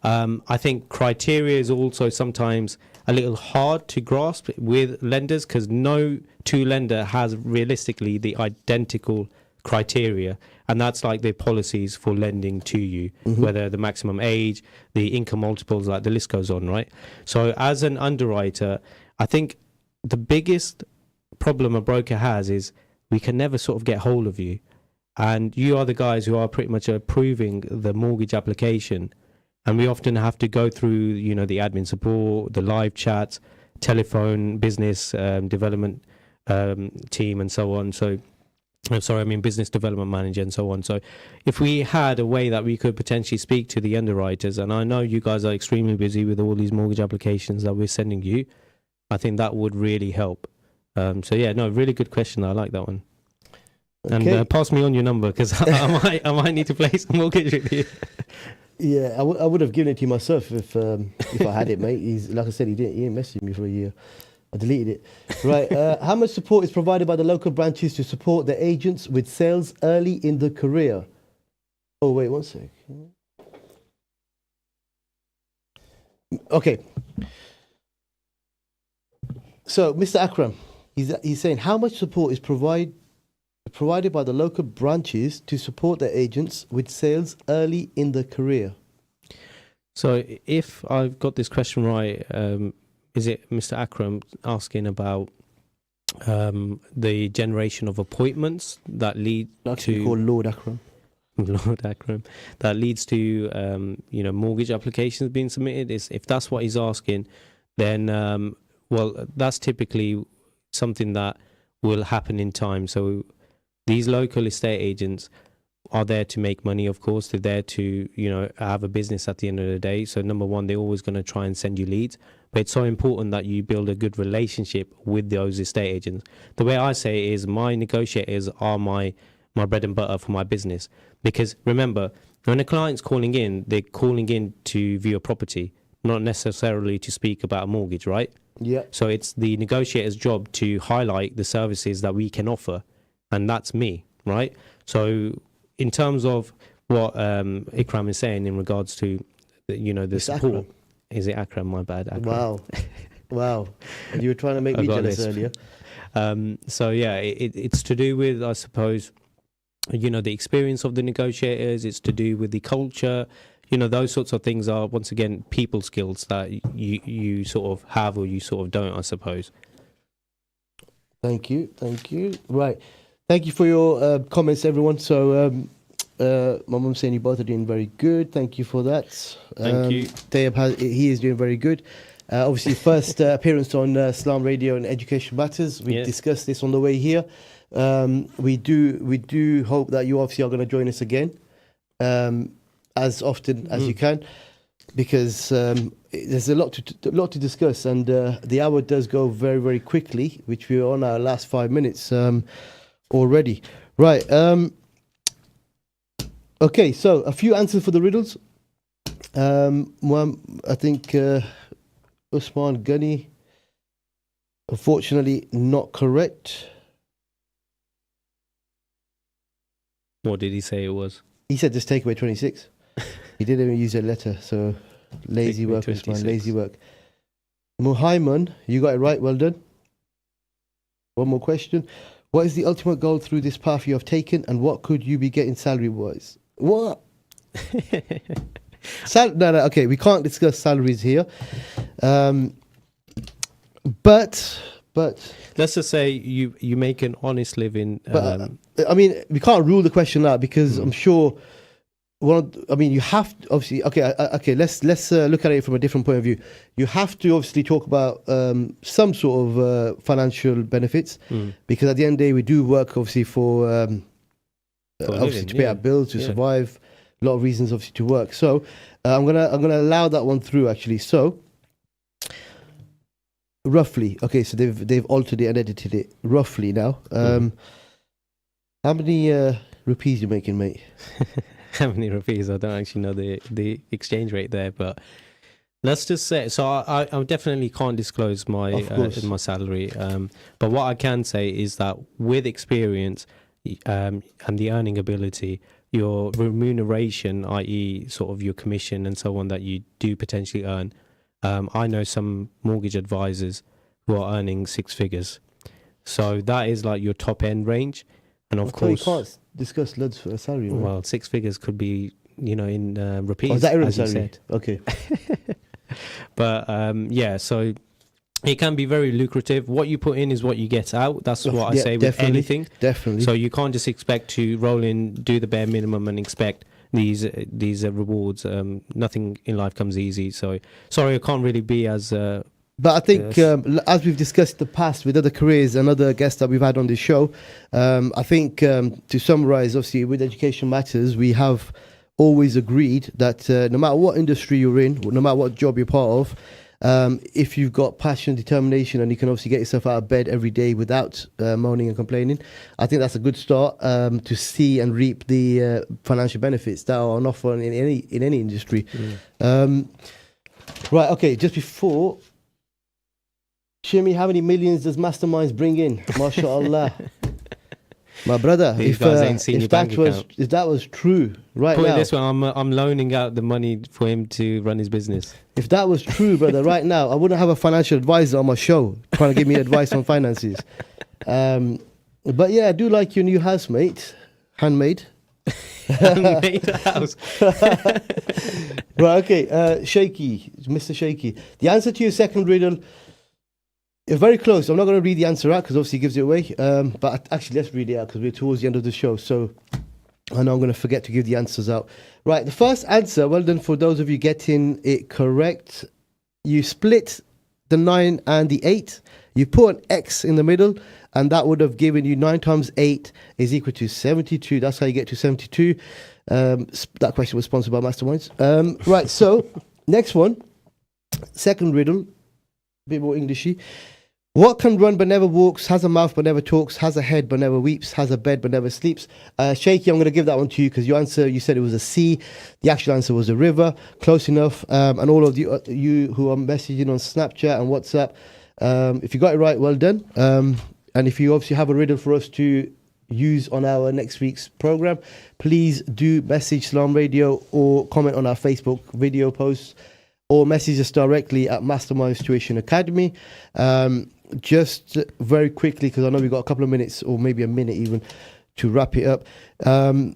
I think criteria is also sometimes a little hard to grasp with lenders because no two lender has realistically the identical criteria, and that's like their policies for lending to you, whether the maximum age, the income multiples, like the list goes on, right? So as an underwriter, I think the biggest problem a broker has is we can never sort of get hold of you, and you are the guys who are pretty much approving the mortgage application. And we often have to go through, the admin support, the live chats, telephone, business development team, and so on. So, business development manager and so on. So, if we had a way that we could potentially speak to the underwriters, and I know you guys are extremely busy with all these mortgage applications that we're sending you, I think that would really help. Really good question. I like that one. Okay. And pass me on your number because I might need to place a mortgage with you. Yeah, I would have given it to you myself if I had it, mate. He's like I said, he ain't messaged me for a year. I deleted it. Right. How much support is provided by the local branches to support the agents with sales early in the career? Oh wait, one sec. Okay. So, Mr. Akram, he's saying how much support is provided by the local branches to support their agents with sales early in the career? So if I've got this question right, is it Mr. Akram asking about the generation of appointments that lead to called Lord Akram? Lord Akram, that leads to mortgage applications being submitted? If that's what he's asking, then that's typically something that will happen in time. So these local estate agents are there to make money, of course. They're there to, have a business at the end of the day. So number one, they're always going to try and send you leads. But it's so important that you build a good relationship with those estate agents. The way I say it is my negotiators are my bread and butter for my business. Because remember, when a client's calling in, they're calling in to view a property, not necessarily to speak about a mortgage, right? Yeah. So it's the negotiator's job to highlight the services that we can offer. And that's me, right? So in terms of what Ikram is saying in regards to, the support. Akram. Is it Akram? My bad, Akram. Wow. You were trying to make me jealous earlier. It's to do with, I suppose, the experience of the negotiators. It's to do with the culture. Those sorts of things are, once again, people skills that you sort of have or you sort of don't, I suppose. Thank you. Right. Thank you for your comments, everyone. So, my mum's saying you both are doing very good. Thank you for that. Thank you. Tayyab he is doing very good. Obviously, first appearance on Islam Radio and Education Matters. We discussed this on the way here. We do hope that you obviously are going to join us again, as often as you can, because there's a lot to discuss, and the hour does go very, very quickly, which we're on our last 5 minutes already. Right. Okay, so a few answers for the riddles. One, I think Usman Ghani, unfortunately not correct. What did he say it was? He said just take away 26. He didn't even use a letter, so lazy work, Usman, lazy work. Muhaiman, you got it right. Well done. One more question. What is the ultimate goal through this path you have taken, and what could you be getting salary-wise? What? No, okay, we can't discuss salaries here. But let's just say you make an honest living. I mean, we can't rule the question out because I'm sure. You have to, obviously. Okay. Let's look at it from a different point of view. You have to obviously talk about some sort of financial benefits because at the end of the day, we do work obviously for obviously living, to pay our bills, to survive. A lot of reasons obviously to work. So I'm gonna allow that one through actually. So roughly, okay. So they've altered it and edited it roughly now. How many rupees you making, mate? How many rupees? I don't actually know the exchange rate there, but let's just say. So I definitely can't disclose my salary. But what I can say is that with experience and the earning ability, your remuneration, i.e., sort of your commission and so on, that you do potentially earn. I know some mortgage advisors who are earning 6 figures, so that is like your top end range. And of course, you can't discuss loads for a salary. Right? Well, 6 figures could be, in rupees. Oh, is that as you salary? said. Okay. But so it can be very lucrative. What you put in is what you get out. That's what I say with anything. Definitely. So you can't just expect to roll in, do the bare minimum, and expect these rewards. Nothing in life comes easy. So sorry, I can't really be as. But I think, as we've discussed in the past with other careers and other guests that we've had on this show, I think to summarize, obviously, with Education Matters, we have always agreed that no matter what industry you're in, no matter what job you're part of, if you've got passion, determination, and you can obviously get yourself out of bed every day without moaning and complaining, I think that's a good start to see and reap the financial benefits that are on offer in any industry. Right, okay, just before... Shimi, how many millions does Masterminds bring in? MashaAllah. My brother, if that was true right now... Put it this way, I'm loaning out the money for him to run his business. If that was true, brother, right now, I wouldn't have a financial advisor on my show trying to give me advice on finances. But yeah, I do like your new housemate. Handmade. Handmade house. Right, okay. Shaky, Mr. Shaky. The answer to your second riddle... You're very close. I'm not going to read the answer out because obviously it gives it away. But actually, let's read it out because we're towards the end of the show. So I know I'm going to forget to give the answers out. Right. The first answer, well done for those of you getting it correct. You split the 9 and the 8. You put an X in the middle, and that would have given you 9 times 8 is equal to 72. That's how you get to 72. That question was sponsored by Masterminds. Right. So next one, second riddle, a bit more Englishy. What can run but never walks, has a mouth but never talks, has a head but never weeps, has a bed but never sleeps? Shaky, I'm going to give that one to you because your answer, you said it was a sea. The actual answer was a river. Close enough. And all of you who are messaging on Snapchat and WhatsApp, if you got it right, well done. And if you obviously have a riddle for us to use on our next week's program, please do message Salam Radio or comment on our Facebook video posts or message us directly at Masterminds Tuition Academy. Just very quickly, because I know we've got a couple of minutes or maybe a minute even to wrap it up.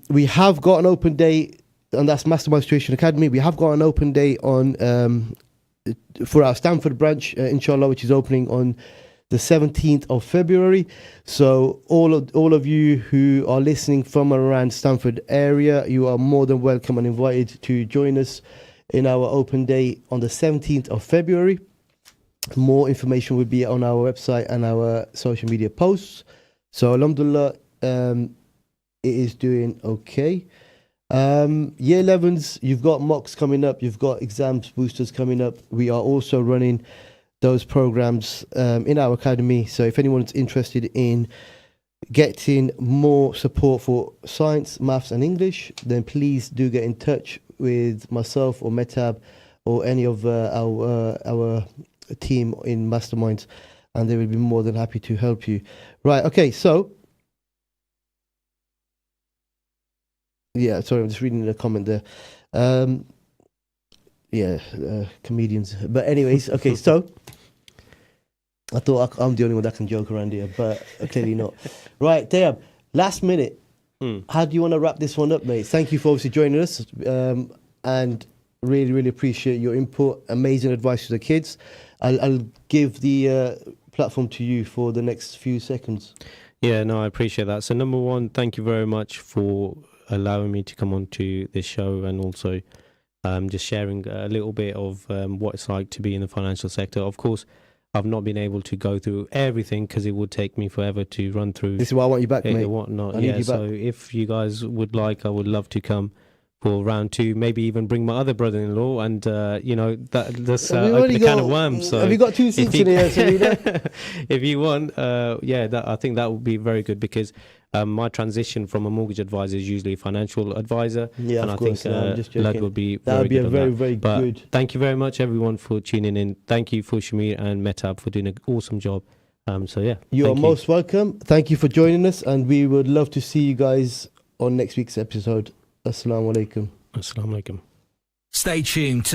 We have got an open day, and that's Masterminds Tuition Academy. We have got an open day on for our Stamford branch, inshallah, which is opening on the 17th of February. So all of you who are listening from around Stamford area, you are more than welcome and invited to join us in our open day on the 17th of February. More information will be on our website and our social media posts. So alhamdulillah, it is doing okay. Year 11s, you've got mocks coming up, you've got exams boosters coming up. We are also running those programs in our academy. So if anyone's interested in getting more support for science, maths and English, then please do get in touch with myself or Mehtab or any of our team in Masterminds, and they will be more than happy to help you. Right, okay, so yeah, sorry, I'm just reading the comment there. Comedians. But anyways, okay, so I thought I'm the only one that can joke around here, but clearly not. Right, Tayyab, last minute. How do you want to wrap this one up, mate? Thank you for obviously joining us, and really, really appreciate your input. Amazing advice to the kids. I'll give the platform to you for the next few seconds. Yeah, no, I appreciate that. So number one, thank you very much for allowing me to come on to this show, and also just sharing a little bit of what it's like to be in the financial sector. Of course, I've not been able to go through everything because it would take me forever to run through. This is why I want you back, mate. Whatnot. I need Yeah, you back. so if you guys would like, I would love to come for round 2, maybe even bring my other brother-in-law, and that's open a can of worms. So have you got 2 seats in here? If you want, I think that would be very good, because my transition from a mortgage advisor is usually a financial advisor. Yeah, and of I course, think Lad would be that would be a very, good. very But good. thank you very much, everyone, for tuning in. Thank you for Shamir and Mehtab for doing an awesome job. You are most welcome. Thank you for joining us, and we would love to see you guys on next week's episode. Assalamu alaikum. Assalamu alaikum. Stay tuned to